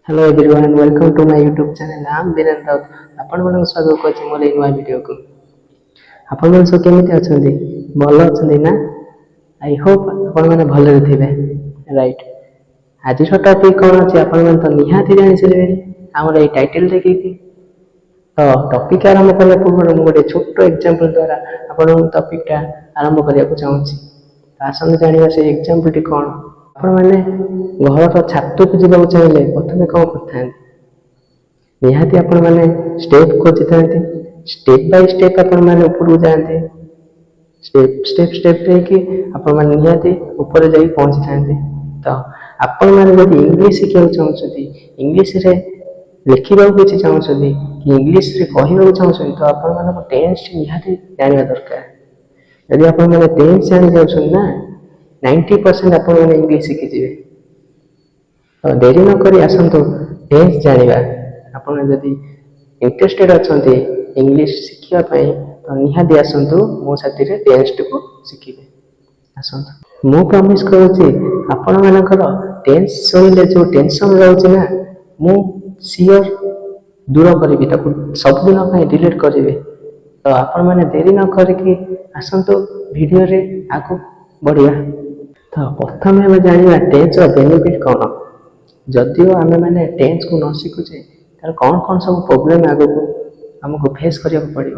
Hello everyone, welcome to my YouTube channel. I am Biren Raut. ଆପଣମାନଙ୍କୁ ସ୍ୱାଗତ କରୁଛି ମୋର ଏଇ ନୂଆ ଭିଡ଼ିଓକୁ। ଆପଣମାନେ ସବୁ କେମିତି ଅଛନ୍ତି? ଭଲ ଅଛନ୍ତି ନା? ଆଇ ହୋପ୍ ଆପଣମାନେ ଭଲରେ ଥିବେ। ରାଇଟ୍। ଆଜିର ଟପିକ୍ କ'ଣ ଅଛି ଆପଣମାନେ ତ ନିହାତି ଜାଣିସାରିବେଣି ଆମର ଏଇ ଟାଇଟଲ୍ ଦେଖିକି। ତ ଟପିକ୍ ଆରମ୍ଭ କରିବା ପୂର୍ବରୁ ମୁଁ ଗୋଟେ ଛୋଟ ଏକ୍ଜାମ୍ପଲ୍ ଦ୍ୱାରା ଆପଣଙ୍କ ଟପିକ୍ଟା ଆରମ୍ଭ କରିବାକୁ ଚାହୁଁଛି। ଆସନ୍ତୁ ଜାଣିବା ସେଇ ଏକ୍ଜାମ୍ପଲ୍ଟି କ'ଣ। ଆପଣମାନେ ଘରର ଛାତକୁ ଯିବାକୁ ଚାହିଁଲେ ପ୍ରଥମେ କ'ଣ କରିଥାନ୍ତି? ନିହାତି ଆପଣମାନେ ଷ୍ଟେପ୍ ଖୋଜିଥାନ୍ତି। ଷ୍ଟେପ୍ ବାଇ ଷ୍ଟେପ୍ ଆପଣମାନେ ଉପରକୁ ଯାଆନ୍ତି। ଷ୍ଟେପ୍ ହେଇକି ଆପଣମାନେ ନିହାତି ଉପରେ ଯାଇକି ପହଞ୍ଚିଥାନ୍ତି। ତ ଆପଣମାନେ ଯଦି ଇଂଲିଶ ଶିଖିବାକୁ ଚାହୁଁଛନ୍ତି, ଇଂଲିଶରେ ଲେଖିବାକୁ କିଛି ଚାହୁଁଛନ୍ତି କି ଇଂଲିଶରେ କହିବାକୁ ଚାହୁଁଛନ୍ତି, ତ ଆପଣମାନଙ୍କ ଟେନ୍ସଟି ନିହାତି ଜାଣିବା ଦରକାର। ଯଦି ଆପଣମାନେ ଟେନ୍ସ ଜାଣି ଯାଉଛନ୍ତି ନା 90% ଆପଣମାନେ ଇଂଲିଶ ଶିଖିଯିବେ। ତ ଡେରି ନ କରି ଆସନ୍ତୁ ଟେନ୍ସ ଜାଣିବା। ଆପଣ ଯଦି ଇଣ୍ଟରେଷ୍ଟେଡ୍ ଅଛନ୍ତି ଇଂଲିଶ ଶିଖିବା ପାଇଁ ତ ନିହାତି ଆସନ୍ତୁ ମୋ ସାଥିରେ ଟେନ୍ସଟିକୁ ଶିଖିବେ। ଆସନ୍ତୁ, ମୁଁ ପ୍ରମିସ୍ କରୁଛି ଆପଣମାନଙ୍କର ଟେନ୍ସ ଶୁଣିଲେ ଯେଉଁ ଟେନସନ୍ ରହୁଛି ନା, ମୁଁ ସିଓର ଦୂର କରିବି, ତାକୁ ସବୁଦିନ ପାଇଁ ଡିଲିଟ୍ କରିବି। ତ ଆପଣମାନେ ଡେରି ନ କରିକି ଆସନ୍ତୁ ଭିଡ଼ିଓରେ ଆଗକୁ ବଢ଼ିବା। ତ ପ୍ରଥମେ ଆମେ ଜାଣିବା ଟେନ୍ସର ବେନିଫିଟ୍ କ'ଣ। ଯଦିଓ ଆମେମାନେ ଟେନ୍ସକୁ ନ ଶିଖୁଛେ ତାହେଲେ କ'ଣ ସବୁ ପ୍ରୋବ୍ଲେମ୍ ଆଗକୁ ଆମକୁ ଫେସ୍ କରିବାକୁ ପଡ଼ିବ।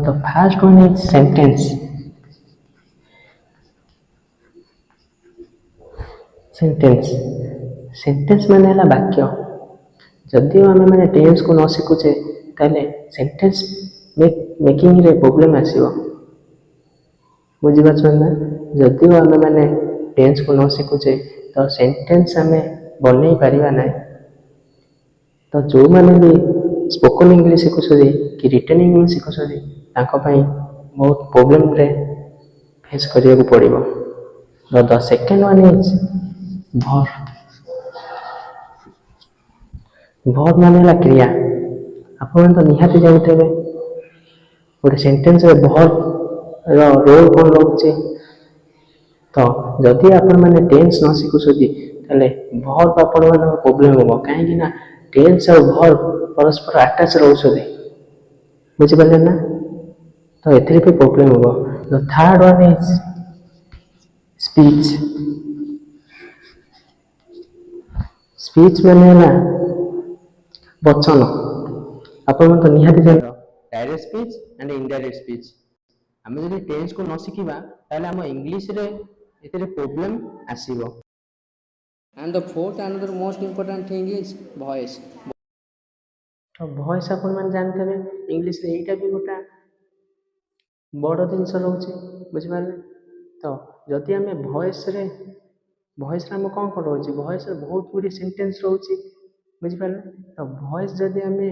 ତ first one is sentence. Sentence ମାନେ ହେଲା ବାକ୍ୟ। ଯଦିଓ ଆମେମାନେ ଟେନ୍ସକୁ ନ ଶିଖୁଛେ ତାହେଲେ ସେଣ୍ଟେନ୍ସ ମେକିଂରେ ପ୍ରୋବ୍ଲେମ୍ ଆସିବ। ବୁଝିପାରୁଛନ୍ତି ନା? ଯଦିଓ ଆମେମାନେ ଟେନ୍ସକୁ ନ ଶିଖୁଛେ ତ ସେଣ୍ଟେନ୍ସ ଆମେ ବନେଇ ପାରିବା ନାହିଁ। ତ ଯେଉଁମାନେ ବି ସ୍ପୋକନ୍ ଇଂଲିଶ ଶିଖୁଛନ୍ତି କି ରିଟନ୍ ଇଂଲିଶ ଶିଖୁଛନ୍ତି ତାଙ୍କ ପାଇଁ ବହୁତ ପ୍ରୋବ୍ଲେମ୍ରେ ଫେସ୍ କରିବାକୁ ପଡ଼ିବ। The second one is verb. Verb ମାନେ ହେଲା କ୍ରିୟା। ଆପଣମାନେ ତ ନିହାତି ଜାଣିଥିବେ ଗୋଟେ ସେଣ୍ଟେନ୍ସରେ ଭର୍ବର ରୋଲ୍ କ'ଣ ରହୁଛି। ତ ଯଦି ଆପଣମାନେ ଟେନ୍ସ ନ ଶିଖୁଛନ୍ତି ତାହେଲେ ଭର୍ବ ଆପଣମାନଙ୍କ ପ୍ରୋବ୍ଲେମ୍ ହେବ। କାହିଁକି ନା ଟେନ୍ସ ଆଉ ଭର୍ବ ପରସ୍ପର ଆଟାଚ୍ ରହୁଛନ୍ତି। ବୁଝିପାରିଲେ ନା? ତ ଏଥିରେ ବି ପ୍ରୋବ୍ଲେମ୍ ହେବ। The third one is speech. Speech ମାନେ ହେଲା ବଚନ। ଆପଣମାନେ ତ ନିହାତି ଜାଣିବ direct speech and indirect speech. ଆମେ ଯଦି ଟେନ୍ସକୁ ନ ଶିଖିବା ତାହେଲେ ଆମ ଇଂଲିଶରେ ଏଥିରେ ପ୍ରୋବ୍ଲେମ୍ ଆସିବ। And the fourth another most important thing is voice. ତ ଭଏସ୍ ଆପଣମାନେ ଜାଣିଥିବେ ଇଂଲିଶରେ ଏଇଟା ବି ଗୋଟେ ବଡ଼ ଜିନିଷ ରହୁଛି। ବୁଝିପାରିଲେ? ତ ଯଦି ଆମେ ଭଏସ୍ରେ ଆମେ କ'ଣ ରହୁଛି, ଭଏସ୍ରେ ବହୁତ ଗୁଡ଼ିଏ ସେଣ୍ଟେନ୍ସ ରହୁଛି। ବୁଝିପାରିଲେ? ତ ଭଏସ୍ ଯଦି ଆମେ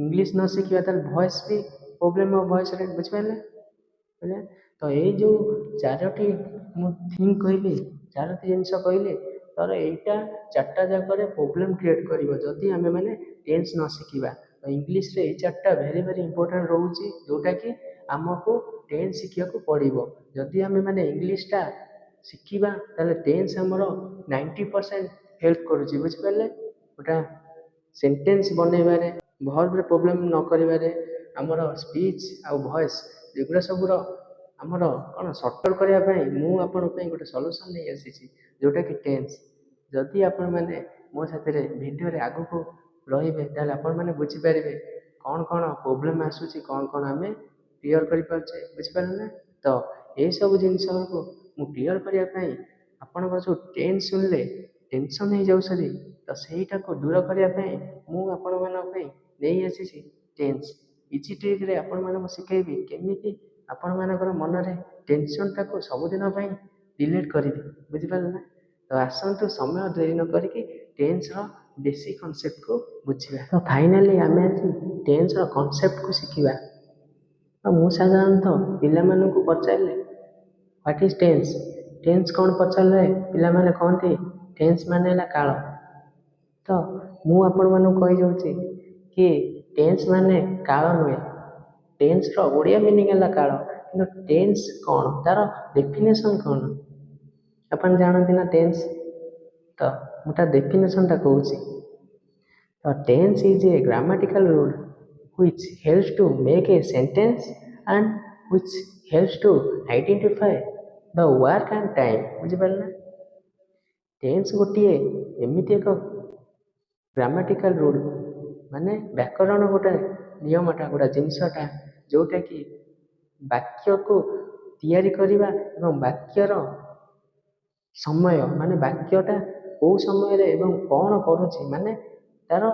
ଇଂଲିଶ ନ ଶିଖିବା ତାହେଲେ ଭଏସ୍ ବି ପ୍ରୋବ୍ଲେମ୍ ହେବ ଭଏସ୍ରେ। ବୁଝିପାରିଲେ? ତ ଏଇ ଯେଉଁ ଚାରୋଟି ମୁଁ ଥିଙ୍ଗ କହିଲି, ଚାରୋଟି ଜିନିଷ କହିଲି, ତାର ଏଇଟା ଚାରିଟା ଜାଗାରେ ପ୍ରୋବ୍ଲେମ୍ କ୍ରିଏଟ୍ କରିବ ଯଦି ଆମେମାନେ ଟେନ୍ସ ନ ଶିଖିବା। ତ ଇଂଲିଶରେ ଏଇ ଚାରିଟା ଭେରି ଇମ୍ପୋର୍ଟାଣ୍ଟ ରହୁଛି ଯେଉଁଟାକି ଆମକୁ ଟେନ୍ସ ଶିଖିବାକୁ ପଡ଼ିବ। ଯଦି ଆମେମାନେ ଇଂଲିଶଟା ଶିଖିବା ତାହେଲେ ଟେନ୍ସ ଆମର 90% ହେଲ୍ପ କରୁଛି। ବୁଝିପାରିଲେ? ଗୋଟା ସେଣ୍ଟେନ୍ସ ବନେଇବାରେ, ଭର୍ବରେ ପ୍ରୋବ୍ଲେମ୍ ନ କରିବାରେ, ଆମର ସ୍ପିଚ୍ ଆଉ ଭଏସ୍ ଏଗୁଡ଼ା ସବୁର ଆମର କ'ଣ ସର୍ଟକଟ୍ କରିବା ପାଇଁ ମୁଁ ଆପଣଙ୍କ ପାଇଁ ଗୋଟେ ସଲ୍ୟୁସନ୍ ନେଇ ଆସିଛି ଯେଉଁଟାକି ଟେନ୍ସ। ଯଦି ଆପଣମାନେ ମୋ ସାଥିରେ ଭିଡ଼ିଓରେ ଆଗକୁ ରହିବେ ତାହେଲେ ଆପଣମାନେ ବୁଝିପାରିବେ କ'ଣ ପ୍ରୋବ୍ଲେମ୍ ଆସୁଛି, କ'ଣ ଆମେ କ୍ଲିୟର୍ କରିପାରୁଛେ। ବୁଝିପାରିଲେ ନା? ତ ଏଇସବୁ ଜିନିଷକୁ ମୁଁ କ୍ଲିୟର୍ କରିବା ପାଇଁ ଆପଣଙ୍କର ଯେଉଁ ଟେନ୍ସ ଶୁଣିଲେ ଟେନସନ୍ ହେଇଯାଉଛନ୍ତି ତ ସେଇଟାକୁ ଦୂର କରିବା ପାଇଁ ମୁଁ ଆପଣମାନଙ୍କ ପାଇଁ ନେଇ ଆସିଛି ଟେନ୍ସ। ଇଜି ଟ୍ରିକ୍ରେ ଆପଣମାନଙ୍କୁ ଶିଖେଇବି କେମିତି ଆପଣମାନଙ୍କର ମନରେ ଟେନସନ୍ଟାକୁ ସବୁଦିନ ପାଇଁ ଡିଲିଟ୍ କରିବେ। ବୁଝିପାରିଲେ ନା? ତ ଆସନ୍ତୁ ସମୟ ଡେରି ନ କରିକି ଟେନ୍ସର ବେସିକ୍ କନସେପ୍ଟକୁ ବୁଝିବା। ତ ଫାଇନାଲି ଆମେ ଆଜି ଟେନ୍ସର କନସେପ୍ଟକୁ ଶିଖିବା। ତ ମୁଁ ସାଧାରଣତଃ ପିଲାମାନଙ୍କୁ ପଚାରିଲେ ହ୍ୱାଟ୍ ଇଜ୍ ଟେନ୍ସ, ଟେନ୍ସ କ'ଣ ପଚାରିଲେ ପିଲାମାନେ କହନ୍ତି ଟେନ୍ସ ମାନେ ହେଲା କାଳ। ତ ମୁଁ ଆପଣମାନଙ୍କୁ କହିଯାଉଛି କି ଟେନ୍ସ ମାନେ କାଳ ନୁହେଁ, ଟେନ୍ସର ଓଡ଼ିଆ ମିନିଂ ହେଲା କାଳ। କିନ୍ତୁ ଟେନ୍ସ କ'ଣ, ତା'ର ଡେଫିନେସନ୍ କ'ଣ ଆପଣ ଜାଣନ୍ତି ନା ଟେନ୍ସ? ତ ମୁଁ ତା ଡେଫିନେସନ୍ଟା କହୁଛି। The tense is a grammatical rule which helps to make a sentence and which helps to identify the work and time. ବୁଝିପାରିଲେ ନା? ଟେନ୍ସ ଗୋଟିଏ ଏମିତି ଏକ ଗ୍ରାମାଟିକାଲ ରୁଲ୍, ମାନେ ବ୍ୟାକରଣ ଗୋଟେ ନିୟମଟା, ଗୋଟେ ଜିନିଷଟା ଯେଉଁଟାକି ବାକ୍ୟକୁ ତିଆରି କରିବା ଏବଂ ବାକ୍ୟର ସମୟ, ମାନେ ବାକ୍ୟଟା କେଉଁ ସମୟରେ ଏବଂ କ'ଣ କରୁଛି, ମାନେ ତାର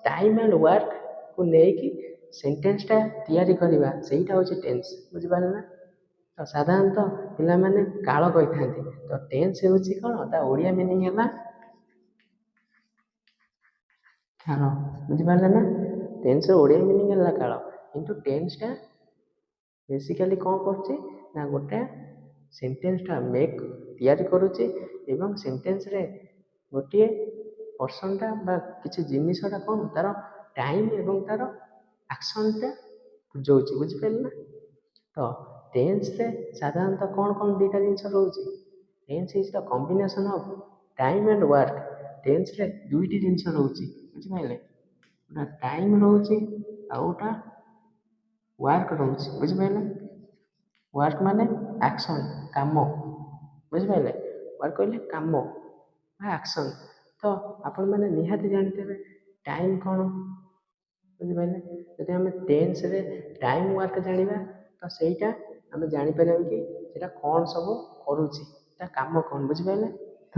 ଟାଇମ୍ ଆଣ୍ଡ ୱାର୍କକୁ ନେଇକି ସେଣ୍ଟେନ୍ସଟା ତିଆରି କରିବା, ସେଇଟା ହେଉଛି ଟେନ୍ସ। ବୁଝିପାରିଲେ ନା? ତ ସାଧାରଣତଃ ପିଲାମାନେ କାଳ କହିଥାନ୍ତି। ତ ଟେନ୍ସ ହେଉଛି କ'ଣ, ତା ଓଡ଼ିଆ ମିନିଂ ହେଲା କାଳ। ବୁଝିପାରିଲେ ନା? ଟେନ୍ସର ଓଡ଼ିଆ ମିନିଂ ହେଲା କାଳ, କିନ୍ତୁ ଟେନ୍ସଟା ବେସିକାଲି କ'ଣ କରୁଛି ନା ଗୋଟେ ସେଣ୍ଟେନ୍ସଟା ତିଆରି କରୁଛି ଏବଂ ସେଣ୍ଟେନ୍ସରେ ଗୋଟିଏ ପର୍ସନଟା ବା କିଛି ଜିନିଷଟା କ'ଣ ତାର ଟାଇମ୍ ଏବଂ ତାର ଆକ୍ସନଟା ବୁଝାଉଛି। ବୁଝିପାରିଲେ ନା? ତ ଟେନ୍ସରେ ସାଧାରଣତଃ କ'ଣ କ'ଣ ଦୁଇଟା ଜିନିଷ ରହୁଛି? Tense is the combination of time and work. ଟେନ୍ସରେ ଦୁଇଟି ଜିନିଷ ରହୁଛି। ବୁଝିପାରିଲେ? ଗୋଟା ଟାଇମ୍ ରହୁଛି ଆଉ ଗୋଟା ୱାର୍କ ରହୁଛି। ବୁଝିପାରିଲେ? ୱାର୍କ ମାନେ ଆକ୍ସନ୍, କାମ। ବୁଝିପାରିଲେ? ୱାର୍କ କହିଲେ କାମ ବା ଆକ୍ସନ୍। ତ ଆପଣମାନେ ନିହାତି ଜାଣିଥିବେ ଟାଇମ୍ କ'ଣ। ବୁଝିପାରିଲେ? ଯଦି ଆମେ ଟେନ୍ସରେ ଟାଇମ୍ ୱାର୍କ ଜାଣିବା ତ ସେଇଟା ଆମେ ଜାଣିପାରିବା କି ସେଇଟା କ'ଣ ସବୁ କରୁଛି, ତା କାମ କ'ଣ। ବୁଝିପାରିଲେ? ତ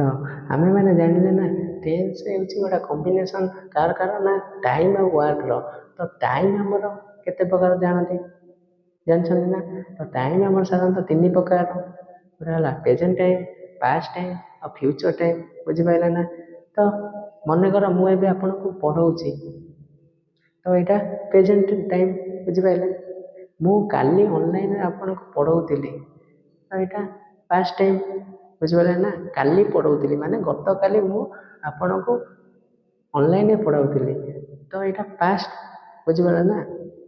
ଆମେମାନେ ଜାଣିଲେ ନା ଟେନ୍ସ ହେଉଛି ଗୋଟେ କମ୍ବିନେସନ୍ କାହାର ନା ଟାଇମ୍ ଆଉ ୱାର୍କର। ତ ଟାଇମ୍ ଆମର କେତେ ପ୍ରକାର ଜାଣିଛନ୍ତି ନା? ତ ଟାଇମ୍ ଆମର ସାଧାରଣତଃ 3 ପ୍ରକାର। ଗୋଟେ ହେଲା ପ୍ରେଜେଣ୍ଟ ଟାଇମ୍, ପାଷ୍ଟ ଟାଇମ୍ ଆଉ ଫ୍ୟୁଚର ଟାଇମ୍। ବୁଝିପାରିଲେ ନା? ତ ମନେକର ମୁଁ ଏବେ ଆପଣଙ୍କୁ ପଢ଼ଉଛି, ତ ଏଇଟା ପ୍ରେଜେଣ୍ଟ ଟାଇମ୍। ବୁଝିପାରିଲେ? ମୁଁ କାଲି ଅନଲାଇନରେ ଆପଣଙ୍କୁ ପଢ଼ଉଥିଲି, ତ ଏଇଟା ପାଷ୍ଟ ଟାଇମ୍। ବୁଝିପାରିଲେ ନା? କାଲି ପଢ଼ଉଥିଲି ମାନେ ଗତକାଲି ମୁଁ ଆପଣଙ୍କୁ ଅନଲାଇନରେ ପଢ଼ାଉଥିଲି, ତ ଏଇଟା ପାଷ୍ଟ। ବୁଝିପାରିଲେ ନା?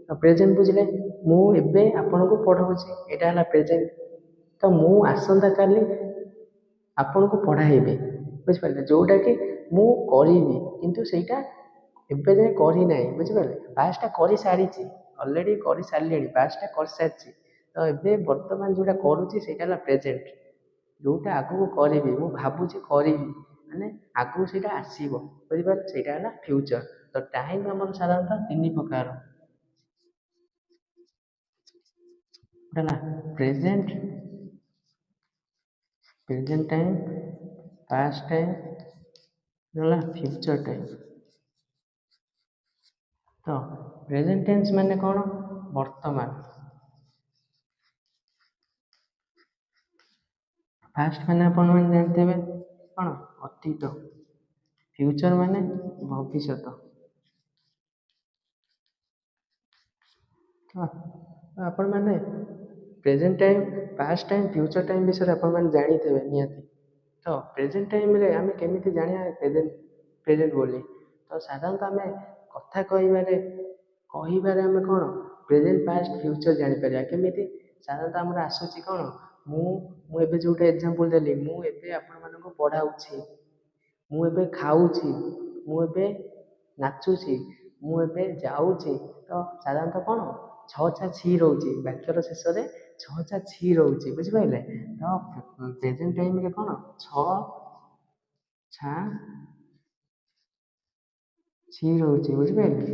ଆଉ ପ୍ରେଜେଣ୍ଟ ବୁଝିଲେ, ମୁଁ ଏବେ ଆପଣଙ୍କୁ ପଢ଼ଉଛି, ଏଇଟା ହେଲା ପ୍ରେଜେଣ୍ଟ। ତ ମୁଁ ଆସନ୍ତାକାଲି ଆପଣଙ୍କୁ ପଢ଼ାଇବି। ବୁଝିପାରିଲେ? ଯେଉଁଟାକି ମୁଁ କରିବି କିନ୍ତୁ ସେଇଟା ଏବେ ଯାଏ କରିନାହିଁ। ବୁଝିପାରିଲେ? ପାଷ୍ଟଟା କରିସାରିଛି, ଅଲରେଡ଼ି କରିସାରିଲେଣି, ପାଷ୍ଟଟା କରିସାରିଛି। ତ ଏବେ ବର୍ତ୍ତମାନ ଯେଉଁଟା କରୁଛି ସେଇଟା ହେଲା ପ୍ରେଜେଣ୍ଟ। ଯେଉଁଟା ଆଗକୁ କରିବି, ମୁଁ ଭାବୁଛି କରିବି, ମାନେ ଆଗକୁ ସେଇଟା ଆସିବ। ବୁଝିପାରିଲେ? ସେଇଟା ହେଲା ଫ୍ୟୁଚର। ତ ଟାଇମ୍ ଆମର ସାଧାରଣତଃ 3 ପ୍ରକାର ହେଲା ପ୍ରେଜେଣ୍ଟ ଟାଇମ୍, ପାଷ୍ଟ ଟାଇମ୍ ହେଲା ଫ୍ୟୁଚର ଟାଇମ୍। ତ ପ୍ରେଜେଣ୍ଟ ଟେନ୍ସ ମାନେ କ'ଣ? ବର୍ତ୍ତମାନ। ପାଷ୍ଟ ମାନେ ଆପଣମାନେ ଜାଣିଥିବେ କ'ଣ? ଅତୀତ। ଫ୍ୟୁଚର ମାନେ ଭବିଷ୍ୟତ। ତ ଆପଣମାନେ present time, past time, future time ବିଷୟରେ ଆପଣମାନେ ଜାଣିଥିବେ ନିହାତି। ତ ପ୍ରେଜେଣ୍ଟ ଟାଇମ୍ରେ ଆମେ କେମିତି ଜାଣିବା ପ୍ରେଜେଣ୍ଟ ବୋଲି? ତ ସାଧାରଣତଃ ଆମେ କଥା କହିବାରେ ଆମେ କ'ଣ ପ୍ରେଜେଣ୍ଟ, ପାଷ୍ଟ, ଫ୍ୟୁଚର ଜାଣିପାରିବା କେମିତି? ସାଧାରଣତଃ ଆମର ଆସୁଛି କ'ଣ, ମୁଁ ଏବେ ଯେଉଁଟା ଏକ୍ଜାମ୍ପଲ୍ ଦେଲି, ମୁଁ ଏବେ ଆପଣମାନଙ୍କୁ ପଢ଼ାଉଛି, ମୁଁ ଏବେ ଖାଉଛି, ମୁଁ ଏବେ ନାଚୁଛି, ମୁଁ ଏବେ ଯାଉଛି। ତ ସାଧାରଣତଃ କ'ଣ 6 ଛି ରହୁଛି, ବାକ୍ୟର ଶେଷରେ 6 ଛି ରହୁଛି। ବୁଝିପାରିଲେ? ତ ପ୍ରେଜେଣ୍ଟ ଟାଇମ୍ରେ କ'ଣ 6 ଛି ରହୁଛି। ବୁଝିପାରିଲେ?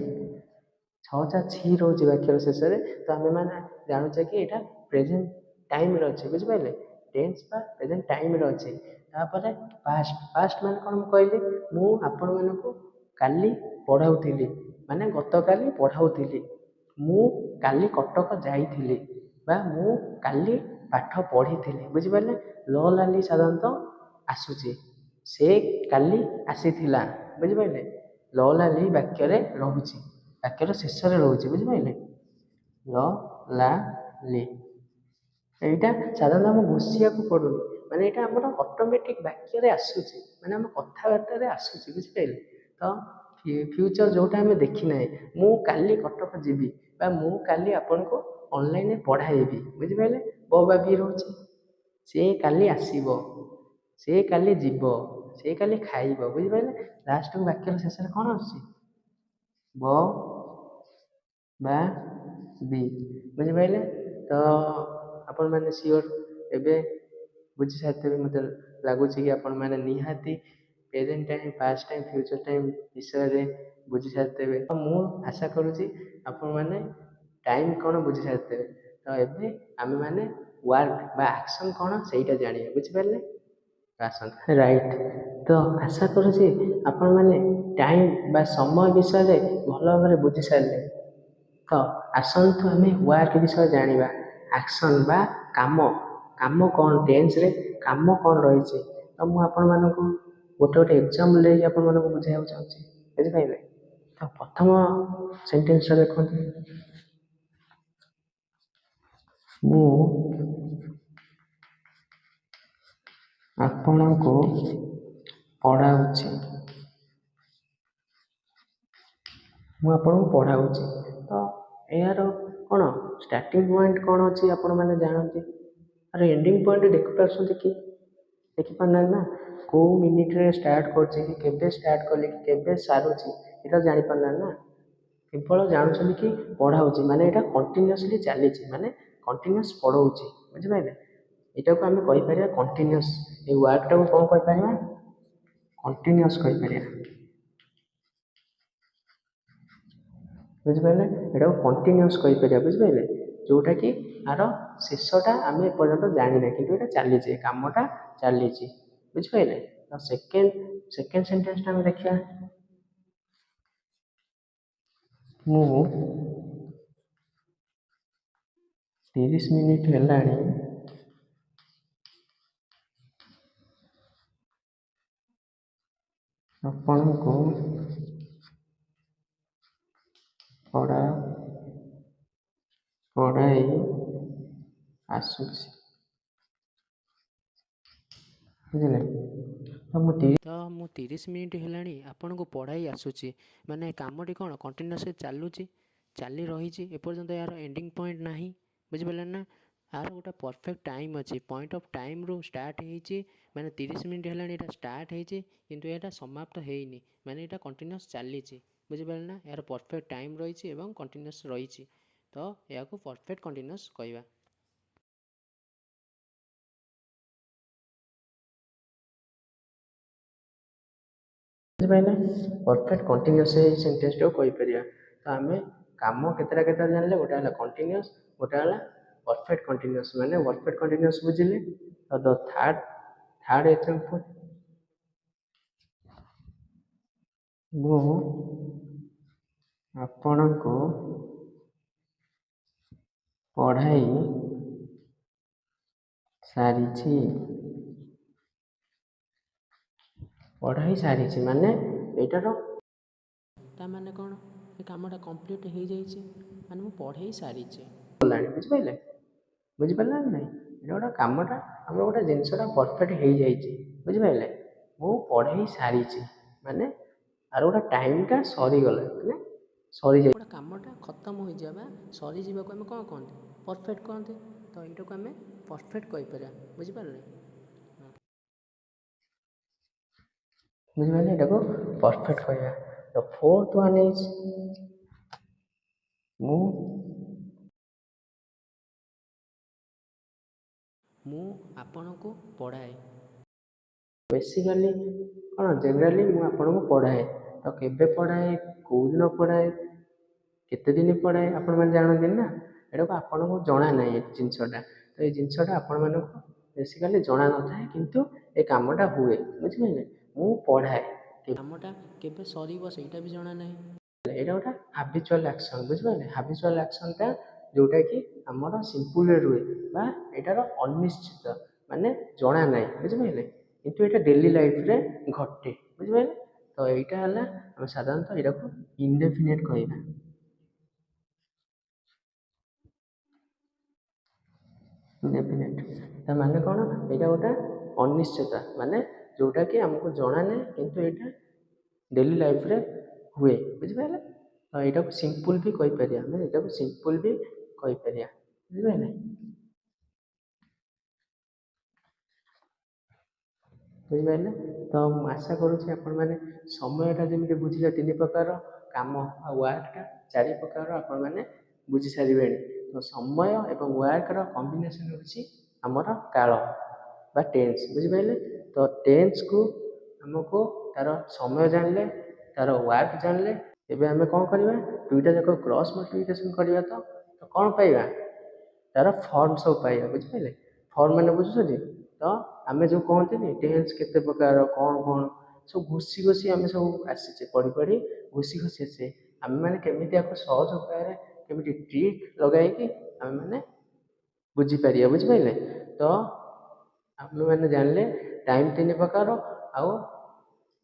6 ଛି ରହୁଛି ବାକ୍ୟର ଶେଷରେ। ତ ଆମେମାନେ ଜାଣୁଛେ କି ଏଇଟା ପ୍ରେଜେଣ୍ଟ ଟାଇମ୍ରେ ଅଛି। ବୁଝିପାରିଲେ? ଟେନ୍ସ ବା ପ୍ରେଜେଣ୍ଟ ଟାଇମ୍ରେ ଅଛି। ତାପରେ ପାଷ୍ଟ ମାନେ କ'ଣ ମୁଁ କହିଲି, ମୁଁ ଆପଣମାନଙ୍କୁ କାଲି ପଢ଼ାଉଥିଲି, ମାନେ ଗତକାଲି ପଢ଼ାଉଥିଲି। ମୁଁ କାଲି କଟକ ଯାଇଥିଲି ବା ମୁଁ କାଲି ପାଠ ପଢ଼ିଥିଲି। ବୁଝିପାରିଲେ? ଲାଲି ସାଧାରଣତଃ ଆସୁଛି, ସେ କାଲି ଆସିଥିଲା। ବୁଝିପାରିଲେ? ଲାଲି ବାକ୍ୟରେ ରହୁଛି, ବାକ୍ୟର ଶେଷରେ ରହୁଛି। ବୁଝିପାରିଲେ? ଲି ଏଇଟା ସାଧାରଣତଃ ଆମେ ଘୋଷିବାକୁ ପଡ଼ୁନି, ମାନେ ଏଇଟା ଆମର ଅଟୋମେଟିକ୍ ବାକ୍ୟରେ ଆସୁଛି, ମାନେ ଆମ କଥାବାର୍ତ୍ତାରେ ଆସୁଛି। ବୁଝିପାରିଲେ? ତ ଫ୍ୟୁଚର ଯେଉଁଟା ଆମେ ଦେଖିନାହିଁ, ମୁଁ କାଲି କଟକ ଯିବି ବା ମୁଁ କାଲି ଆପଣଙ୍କୁ ଅନଲାଇନରେ ପଢ଼ାଇବି। ବୁଝିପାରିଲେ? ବା ବି ରହୁଛି, ସେ କାଲି ଆସିବ, ସେ କାଲି ଯିବ, ସେ କାଲି ଖାଇବ। ବୁଝିପାରିଲେ? ଲାଷ୍ଟକୁ ବାକ୍ୟର ଶେଷରେ କ'ଣ ଆସୁଛି? ବ ବା ବି ବୁଝିପାରିଲେ। ତ ଆପଣମାନେ ସିଓର ଏବେ ବୁଝି ସାରିଥିବେ ମୋତେ ଲାଗୁଛି କି ଆପଣମାନେ ନିହାତି present time past time future time ବିଷୟରେ ବୁଝି ସାରିଥିବେ। ତ ମୁଁ ଆଶା କରୁଛି ଆପଣମାନେ ଟାଇମ୍ କ'ଣ ବୁଝି ସାରିଥିବେ। ତ ଏବେ ଆମେମାନେ ୱାର୍କ ବା ଆକ୍ସନ୍ କ'ଣ ସେଇଟା ଜାଣିବା ବୁଝିପାରିଲେ। ଆସନ୍ତୁ ରାଇଟ୍। ତ ଆଶା କରୁଛି ଆପଣମାନେ ଟାଇମ୍ ବା ସମୟ ବିଷୟରେ ଭଲ ଭାବରେ ବୁଝି ସାରିଲେ। ତ ଆସନ୍ତୁ ଆମେ ୱାର୍କ ବିଷୟରେ ଜାଣିବା। ଆକ୍ସନ୍ ବା କାମ, କାମ କ'ଣ ଟେନ୍ସରେ କାମ କ'ଣ ରହିଛି। ତ ମୁଁ ଆପଣମାନଙ୍କୁ ଗୋଟେ ଏକ୍ଜାମ୍ପଲ୍ ଦେଇକି ଆପଣମାନଙ୍କୁ ବୁଝାଇବାକୁ ଚାହୁଁଛି ବୁଝିପାରିଲେ। ତ ପ୍ରଥମ ସେଣ୍ଟେନ୍ସଟା ଦେଖନ୍ତୁ, ମୁଁ ଆପଣଙ୍କୁ ପଢ଼ାଉଛି। ମୁଁ ଆପଣଙ୍କୁ ପଢ଼ାଉଛି। ତ ଏହାର କ'ଣ ଷ୍ଟାର୍ଟିଂ ପଏଣ୍ଟ କ'ଣ ଅଛି ଆପଣମାନେ ଜାଣନ୍ତି। ଆର ଏଣ୍ଡିଂ ପଏଣ୍ଟ ଦେଖିପାରୁଛନ୍ତି କି? ଦେଖିପାରୁନାହାନ୍ତି ନା। କେଉଁ ମିନିଟ୍ରେ ଷ୍ଟାର୍ଟ କରୁଛି କି କେବେ ଷ୍ଟାର୍ଟ କଲି କି କେବେ ସାରୁଛି ଏଇଟା ଜାଣିପାରୁନାହାନ୍ତି ନା। କେବଳ ଜାଣୁଛନ୍ତି କି ପଢ଼ାଉଛି ମାନେ ଏଇଟା କଣ୍ଟିନ୍ୟୁଅସଲି ଚାଲିଛି, ମାନେ କଣ୍ଟିନ୍ୟୁଅସ୍ ପଢ଼ଉଛି ବୁଝିପାରିଲେ। ଏଇଟାକୁ ଆମେ କହିପାରିବା କଣ୍ଟିନ୍ୟୁଅସ୍। ଏଇ ୱାର୍କଟାକୁ କ'ଣ କହିପାରିବା? କଣ୍ଟିନ୍ୟୁଅସ୍ କହିପାରିବା ବୁଝିପାରିଲେ। ଏଟାକୁ କଣ୍ଟିନ୍ୟୁଅସ୍ କହିପାରିବା ବୁଝିପାରିଲେ। ଯେଉଁଟାକି ଆର ଶେଷଟା ଆମେ ଏପର୍ଯ୍ୟନ୍ତ ଜାଣିନେ କିନ୍ତୁ ଏଇଟା ଚାଲିଛି, ଏ କାମଟା ଚାଲିଛି ବୁଝିପାରିଲେ। ତ ସେକେଣ୍ଡ ସେଣ୍ଟେନ୍ସଟା ଆମେ ଦେଖିବା। ମୁଁ 30 ମିନିଟ୍ ହେଲାଣି ଆପଣଙ୍କୁ ପଢ଼ାଇ ଆସୁଛି ବୁଝିଲେ। ତ ମୁଁ 30 ମିନିଟ୍ ହେଲାଣି ଆପଣଙ୍କୁ ପଢ଼ାଇ ଆସୁଛି ମାନେ କାମଟି କ'ଣ କଣ୍ଟିନ୍ୟୁଅସ୍ ଚାଲୁଛି, ଚାଲି ରହିଛି ଏପର୍ଯ୍ୟନ୍ତ। ଏହାର ଏଣ୍ଡିଂ ପଏଣ୍ଟ ନାହିଁ ବୁଝିପାରିଲେ ନା। ଆର ଗୋଟେ ପରଫେକ୍ଟ ଟାଇମ୍ ଅଛି। ପଏଣ୍ଟ ଅଫ୍ ଟାଇମ୍ରୁ ଷ୍ଟାର୍ଟ ହେଇଛି ମାନେ 30 ମିନିଟ୍ ହେଲାଣି ଏଇଟା ଷ୍ଟାର୍ଟ ହେଇଛି କିନ୍ତୁ ଏଇଟା ସମାପ୍ତ ହେଇନି, ମାନେ ଏଇଟା କଣ୍ଟିନ୍ୟୁଅସ୍ ଚାଲିଛି ବୁଝିପାରିଲେ ନା। ଏହାର ପରଫେକ୍ଟ ଟାଇମ୍ ରହିଛି ଏବଂ କଣ୍ଟିନ୍ୟୁଅସ୍ ରହିଛି, ତ ଏହାକୁ ପରଫେକ୍ଟ କଣ୍ଟିନ୍ୟୁଅସ୍ କହିବା ବୁଝିପାରିଲେ। ପରଫେକ୍ଟ କଣ୍ଟିନ୍ୟୁଅସ୍ ଏଇ ସେଣ୍ଟେନ୍ସଟାକୁ କହିପାରିବା। ତ ଆମେ କାମ କେତେଟା ଜାଣିଲେ, ଗୋଟେ ହେଲା କଣ୍ଟିନ୍ୟୁଅସ୍, ଗୋଟେ ହେଲା ପରଫେକ୍ଟ କଣ୍ଟିନ୍ୟୁଅସ୍। ମାନେ ପରଫେକ୍ଟ କଣ୍ଟିନ୍ୟୁଅସ୍ ବୁଝିଲେ। ତ ଥାର୍ଡ଼ ଏକ୍ସାମ୍ପଲ୍, ମୁଁ ଆପଣଙ୍କୁ ପଢ଼ାଇ ସାରିଛି। ମାନେ ଏଇଟାର ତାମାନେ କ'ଣ, ଏ କାମଟା କମ୍ପ୍ଲିଟ୍ ହେଇଯାଇଛି ମାନେ ମୁଁ ପଢ଼େଇ ସାରିଛି ଗଲାଣି ବୁଝିପାରିଲେ। ବୁଝିପାରିଲେ ନା ନାହିଁ। ଏଇଟା ଗୋଟେ କାମଟା ଆମର ଗୋଟେ ଜିନିଷଟା ପରଫେକ୍ଟ ହେଇଯାଇଛି ବୁଝିପାରିଲେ। ମୁଁ ପଢ଼େଇ ସାରିଛି ମାନେ ଆର ଗୋଟେ ଟାଇମ୍ଟା ସରିଗଲା, ମାନେ ସରିଯାଇ ଗୋଟେ କାମଟା ଖତମ ହୋଇଯିବା ବା ସରିଯିବାକୁ ଆମେ କ'ଣ କହନ୍ତି, ପରଫେକ୍ଟ କହନ୍ତି। ତ ଏଇଟାକୁ ଆମେ ପରଫେକ୍ଟ କହିପାରିବା ବୁଝିପାରିଲେ। ବୁଝିପାରିଲେ, ଏଟାକୁ ପରଫେକ୍ଟ କହିବା। ତ ଫୋର୍ଥ ୱାନ୍ ଇଜ୍ ମୁଁ ଆପଣଙ୍କୁ ପଢ଼ାଏ। ବେସିକାଲି କ'ଣ ଜେନେରାଲି ମୁଁ ଆପଣଙ୍କୁ ପଢ଼ାଏ। ତ କେବେ ପଢ଼ାଏ, କେଉଁଦିନ ପଢ଼ାଏ, କେତେ ଦିନ ପଢ଼ାଏ ଆପଣମାନେ ଜାଣନ୍ତି ନା। ଏଟାକୁ ଆପଣଙ୍କୁ ଜଣା ନାହିଁ ଏ ଜିନିଷଟା। ତ ଏଇ ଜିନିଷଟା ଆପଣମାନଙ୍କୁ ବେସିକାଲି ଜଣା ନଥାଏ କିନ୍ତୁ ଏ କାମଟା ହୁଏ ବୁଝିପାରିଲେ। ମୁଁ ପଢ଼ାଏ, କାମଟା କେବେ ସରିବ ସେଇଟା ବି ଜଣା ନାହିଁ। ଏଇଟା ଗୋଟେ ହାବିଚୁଆଲ୍ ଆକ୍ସନ୍ ବୁଝିପାରିଲେ। ହାବିଚୁଆଲ୍ ଆକ୍ସନ୍ଟା ଯେଉଁଟାକି ଆମର ସିମ୍ପୁଲ୍ରେ ରୁହେ ବା ଏଇଟାର ଅନିଶ୍ଚିତ ମାନେ ଜଣା ନାହିଁ ବୁଝିପାରିଲେ, କିନ୍ତୁ ଏଇଟା ଡେଲି ଲାଇଫ୍ରେ ଘଟେ ବୁଝିପାରିଲେ। ତ ଏଇଟା ହେଲା ଆମେ ସାଧାରଣତଃ ଏଇଟାକୁ ଇନଡେଫିନେଟ୍ କହିବା। ଇନଡେଫିନେଟ୍ ତା ମାନେ କ'ଣ, ଏଇଟା ଗୋଟେ ଅନିଶ୍ଚିତ ମାନେ ଯେଉଁଟାକି ଆମକୁ ଜଣା ନାହିଁ କିନ୍ତୁ ଏଇଟା ଡେଲି ଲାଇଫ୍ରେ ହୁଏ ବୁଝିପାରିଲେ। ତ ଏଇଟାକୁ ସିମ୍ପୁଲ୍ ବି କହିପାରିବା, ଆମେ ଏଇଟାକୁ ସିମ୍ପୁଲ୍ ବି କହିପାରିବା ବୁଝିପାରିଲେ। ବୁଝିପାରିଲେ। ତ ମୁଁ ଆଶା କରୁଛି ଆପଣମାନେ ସମୟଟା ଯେମିତି ବୁଝିଲେ 3 ପ୍ରକାର, କାମ ଆଉ ୱାର୍କଟା 4 ପ୍ରକାର ଆପଣମାନେ ବୁଝିସାରିବେଣି। ତ ସମୟ ଏବଂ ୱାର୍କର କମ୍ବିନେସନ୍ ହେଉଛି ଆମର କାଳ ବା ଟେନ୍ସ, ବୁଝିପାରିଲେ। ତ ଟେନ୍ସକୁ ଆମକୁ ତାର ସମୟ ଜାଣିଲେ, ତାର ୱାର୍କ ଜାଣିଲେ, ଏବେ ଆମେ କ'ଣ କରିବା, ଦୁଇଟା ଯାକ କ୍ରସ୍ ମଲ୍ଟିପ୍ଲିକେସନ୍ କରିବା। ତ କ'ଣ ପାଇବା, ତାର ଫର୍ମ ସବୁ ପାଇବା, ବୁଝିପାରିଲେ। ଫର୍ମ ମାନେ ବୁଝୁଛନ୍ତି। ତ ଆମେ ଯେଉଁ କହନ୍ତିନି ଟେନ୍ସ କେତେ ପ୍ରକାର, କ'ଣ କ'ଣ ସବୁ ଘୋଷି ଘୋଷି ଆମେ ସବୁ ଆସିଛେ, ପଢ଼ି ପଢ଼ି ଘୋଷି ଘୋଷି ଆସିଛେ। ଆମେମାନେ କେମିତି ଆକୁ ସହଜ ଉପାୟରେ କେମିତି ଟ୍ରିକ୍ ଲଗାଇକି ଆମେମାନେ ବୁଝିପାରିବା, ବୁଝିପାରିଲେ। ତ ଆମେମାନେ ଜାଣିଲେ ଟାଇମ୍ 3 ପ୍ରକାର ଆଉ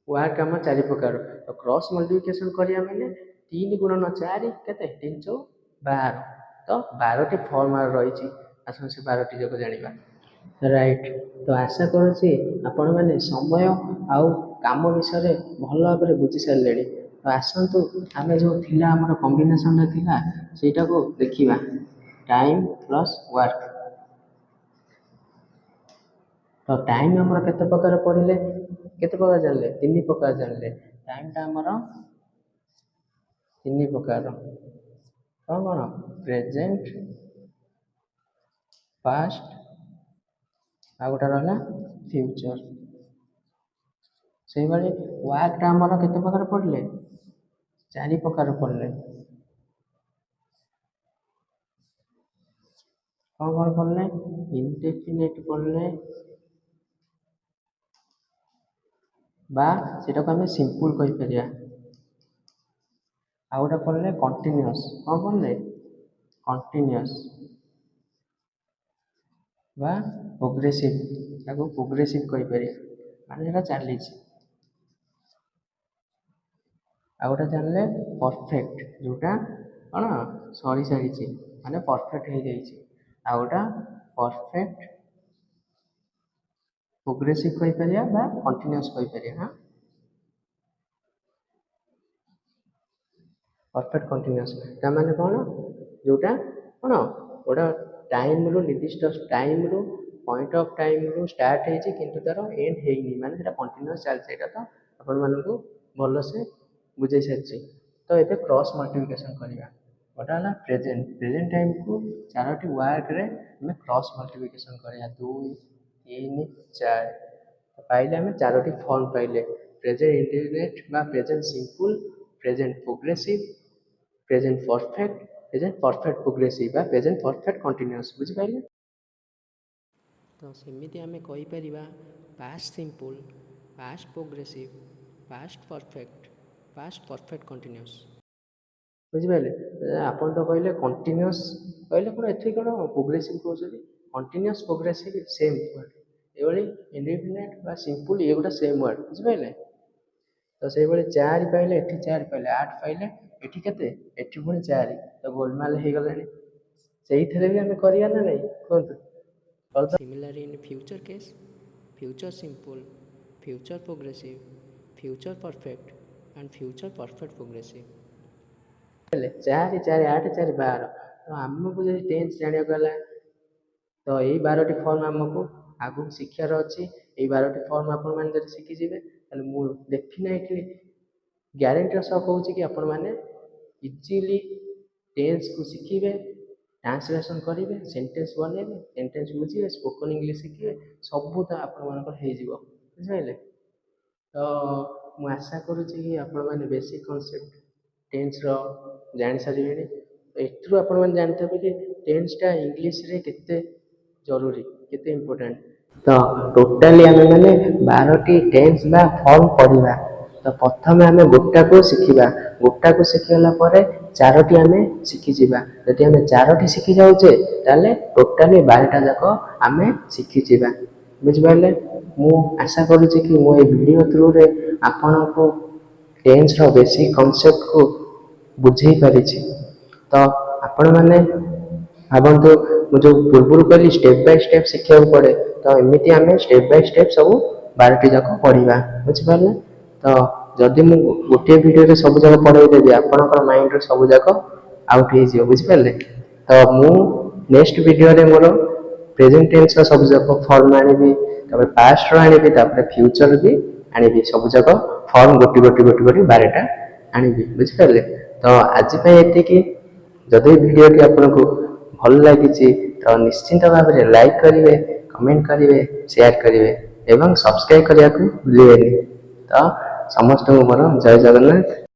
ୱାର୍କ ଆମର 4 ପ୍ରକାର। ତ କ୍ରସ୍ ମଲ୍ଟିପ୍ଲିକେସନ୍ କରିବା ମାନେ 3 ଗୁଣନ 4 କେତେ, 3 ଚଉ 12। ତ 12ଟି ଫର୍ମ ରହିଛି, ଆସନ୍ତୁ ସେ 12ଟି ଯାକ ଜାଣିବା। ରାଇଟ୍। ତ ଆଶା କରୁଛି ଆପଣମାନେ ସମୟ ଆଉ କାମ ବିଷୟରେ ଭଲ ଭାବରେ ବୁଝିସାରିଲେଣି। ତ ଆସନ୍ତୁ ଆମେ ଯେଉଁ ଥିଲା ଆମର କମ୍ବିନେସନ୍ଟା ଥିଲା ସେଇଟାକୁ ଦେଖିବା, ଟାଇମ୍ ପ୍ଲସ୍ ୱାର୍କ। ତ ଟାଇମ୍ ଆମର କେତେ ପ୍ରକାର ପଢ଼ିଲେ, କେତେ ପ୍ରକାର ଜାଣିଲେ, 3 ପ୍ରକାର ଜାଣିଲେ। ଟାଇମ୍ଟା ଆମର 3 ପ୍ରକାର, କ'ଣ କ'ଣ, ପ୍ରେଜେଣ୍ଟ, ପାଷ୍ଟ ଆଉ ଗୋଟେ ରହିଲା ଫ୍ୟୁଚର। ସେଇଭଳି ୱାର୍କଟା ଆମର କେତେ ପ୍ରକାର ପଢ଼ିଲେ, 4 ପ୍ରକାର ପଢ଼ିଲେ। କ'ଣ କ'ଣ ପଢ଼ିଲେ, ଇନଡେଫିନିଟ୍ ପଢ଼ିଲେ ବା ସେଟାକୁ ଆମେ ସିମ୍ପୁଲ୍ କହିପାରିବା। ଆଉ ଗୋଟେ ପଢ଼ିଲେ କଣ୍ଟିନ୍ୟୁଅସ୍। କ'ଣ ପଢ଼ିଲେ, କଣ୍ଟିନ୍ୟୁଅସ୍ ବା ପ୍ରୋଗ୍ରେସିଭ୍, ତାକୁ ପ୍ରୋଗ୍ରେସିଭ୍ କହିପାରିବା, ମାନେ ସେଟା ଚାଲିଛି। ଆଉ ଗୋଟେ ଜାଣିଲେ ପରଫେକ୍ଟ, ଯେଉଁଟା କ'ଣ ସରିସାରିଛି, ମାନେ ପରଫେକ୍ଟ ହେଇଯାଇଛି। ଆଉ ଗୋଟେ ପରଫେକ୍ଟ ପ୍ରୋଗ୍ରେସିଭ୍ କହିପାରିବା ବା କଣ୍ଟିନ୍ୟୁଅସ୍ କହିପାରିବା। ପରଫେକ୍ଟ କଣ୍ଟିନ୍ୟୁଅସ୍ ତା'ମାନେ କ'ଣ, ଯେଉଁଟା କ'ଣ ଗୋଟେ ଟାଇମ୍ରୁ, ନିର୍ଦ୍ଦିଷ୍ଟ ଟାଇମ୍ରୁ, ପଏଣ୍ଟ ଅଫ୍ ଟାଇମ୍ରୁ ଷ୍ଟାର୍ଟ ହେଇଛି କିନ୍ତୁ ତା'ର ଏଣ୍ଡ ହେଇନି, ମାନେ ସେଇଟା କଣ୍ଟିନ୍ୟୁଅସ୍ ଚାଲିଛି। ଏଇଟା ତ ଆପଣମାନଙ୍କୁ ଭଲସେ ବୁଝାଇ ସାରିଛି। ତ ଏବେ କ୍ରସ୍ ମଲ୍ଟିପ୍ଲିକେସନ୍ କରିବା। ଗୋଟେ ହେଲା ପ୍ରେଜେଣ୍ଟ, ପ୍ରେଜେଣ୍ଟ ଟାଇମ୍କୁ 4ଟି ୱାର୍କରେ ଆମେ କ୍ରସ୍ ମଲ୍ଟିପ୍ଲିକେସନ୍ କରିବା, 2, 3, 4। ପାଇଲେ ଆମେ 4ଟି ଫର୍ମ ପାଇଲେ, ପ୍ରେଜେଣ୍ଟ ଇଣ୍ଡେଫିନିଟ୍ ବା present simple, present progressive, present perfect, present perfect progressive ବା ପ୍ରେଜେଣ୍ଟ ପରଫେକ୍ଟ କଣ୍ଟିନ୍ୟୁଅସ୍, ବୁଝିପାରିଲେ। ତ ସେମିତି ଆମେ କହିପାରିବା past simple, past progressive, past perfect, past perfect continuous, ବୁଝିପାରିଲେ। ଆପଣ ତ କହିଲେ କଣ୍ଟିନ୍ୟୁଅସ୍, କହିଲେ କ'ଣ ଏଠି କ'ଣ ପ୍ରୋଗ୍ରେସିଭ୍ କହୁଛନ୍ତି, କଣ୍ଟିନ୍ୟୁଅସ୍ ପ୍ରୋଗ୍ରେସିଭ୍ ସେମ୍ ୱାର୍ଡ଼। ଏଭଳି ଇଣ୍ଡେଫିନିଟ୍ ବା ସିମ୍ପୁଲ୍ ଏଗୁଡ଼ା ସେମ୍ ୱାର୍ଡ଼, ବୁଝିପାରିଲେ। ତ ସେଇଭଳି 4 ପାଇଲେ, ଏଠି 4 ପାଇଲେ, 8 ପାଇଲେ, ଏଠି କେତେ, ଏଠି ପୁଣି 4। ତ ଗୋଲମାଲ ହେଇଗଲାଣି। ସେଇଥିରେ ବି ଆମେ କରିବା ନା ନାହିଁ, କୁହନ୍ତୁ। Similarly in future case, future simple, future progressive, future perfect and future perfect progressive। 4 4 8 4 12। ତ ଆମକୁ ଯଦି ଟେନ୍ସ ଜାଣିବାକୁ ହେଲା ତ ଏଇ 12ଟି ଫର୍ମ ଆମକୁ ଆଗକୁ ଶିଖିବାର ଅଛି। ଏଇ 12ଟି ଫର୍ମ ଆପଣମାନେ ଯଦି ଶିଖିଯିବେ ତାହେଲେ ମୁଁ ଡେଫିନେଟଲି ଗ୍ୟାରେଣ୍ଟିର ସହ କହୁଛି କି ଆପଣମାନେ ଇଜିଲି ଟେନ୍ସକୁ ଶିଖିବେ, ଟ୍ରାନ୍ସଲେସନ୍ କରିବେ, ସେଣ୍ଟେନ୍ସ ବନେଇବେ, ସେଣ୍ଟେନ୍ସ ବୁଝିବେ, ସ୍ପୋକନ୍ ଇଂଲିଶ ଶିଖିବେ, ସବୁ ତ ଆପଣମାନଙ୍କର ହେଇଯିବ, ବୁଝିପାରିଲେ। ତ ମୁଁ ଆଶା କରୁଛି କି ଆପଣମାନେ ବେସିକ୍ କନସେପ୍ଟ ଟେନ୍ସର ଜାଣିସାରିବେଣି। ଏଥିରୁ ଆପଣମାନେ ଜାଣିଥିବେ କି ଟେନ୍ସଟା ଇଂଲିଶରେ କେତେ ଜରୁରୀ, କେତେ ଇମ୍ପୋର୍ଟାଣ୍ଟ। ତ ଟୋଟାଲି ଆମେମାନେ 12ଟି ଟେନ୍ସ ବା ଫର୍ମ ପଢ଼ିବା। ତ ପ୍ରଥମେ ଆମେ ଗୋଟାକୁ ଶିଖିବା, ଗୋଟାକୁ ଶିଖିଗଲା ପରେ 4ଟି ଆମେ ଶିଖିଯିବା। ଯଦି ଆମେ 4ଟି ଶିଖିଯାଉଛେ ତାହେଲେ ଟୋଟାଲି 12ଟା ଯାକ ଆମେ ଶିଖିଯିବା, ବୁଝିପାରିଲେ। ମୁଁ ଆଶା କରୁଛି କି ମୁଁ ଏଇ ଭିଡ଼ିଓ ଥ୍ରୁରେ ଆପଣଙ୍କୁ ଟେନ୍ସର ବେସିକ୍ କନସେପ୍ଟକୁ ବୁଝେଇ ପାରିଛି। ତ ଆପଣମାନେ ଭାବନ୍ତୁ, ମୁଁ ଯେଉଁ ପୂର୍ବରୁ କହିଲି ଷ୍ଟେପ୍ ବାଇ ଷ୍ଟେପ୍ ଶିଖିବାକୁ ପଡ଼େ, ତ ଏମିତି ଆମେ ଷ୍ଟେପ୍ ବାଇ ଷ୍ଟେପ୍ ସବୁ 12ଟି ଯାକ ପଢ଼ିବା, ବୁଝିପାରିଲେ। ତ ଯଦି ମୁଁ ଗୋଟିଏ ଭିଡ଼ିଓରେ ସବୁ ଯାକ ପଢ଼େଇ ଦେବି ଆପଣଙ୍କର ମାଇଣ୍ଡରେ ସବୁ ଯାକ ଆଉଟ୍ ହେଇଯିବ, ବୁଝିପାରିଲେ। ତ ମୁଁ ନେକ୍ସଟ ଭିଡ଼ିଓରେ ମୋର ପ୍ରେଜେଣ୍ଟ ଟେନ୍ସର ସବୁ ଯାକ ଫର୍ମ ଆଣିବି, ତାପରେ ପାଷ୍ଟର ଆଣିବି, ତାପରେ ଫ୍ୟୁଚର ବି ଆଣିବି। ସବୁ ଯାକ ଫର୍ମ ଗୋଟି 12ଟା ଆଣିବି, ବୁଝିପାରିଲେ? ତ ଆଜି ପାଇଁ ଏତିକି। ଯଦି ଭିଡ଼ିଓଟି ଆପଣଙ୍କୁ ଭଲ ଲାଗିଛି ତ ନିଶ୍ଚିନ୍ତ ଭାବରେ ଲାଇକ୍ କରିବେ, କମେଣ୍ଟ କରିବେ, ସେୟାର କରିବେ ଏବଂ ସବସ୍କ୍ରାଇବ୍ କରିବାକୁ ଭୁଲିବେନି। ତ ସମସ୍ତଙ୍କୁ ମୋର ଜୟ ଜଗନ୍ନାଥ।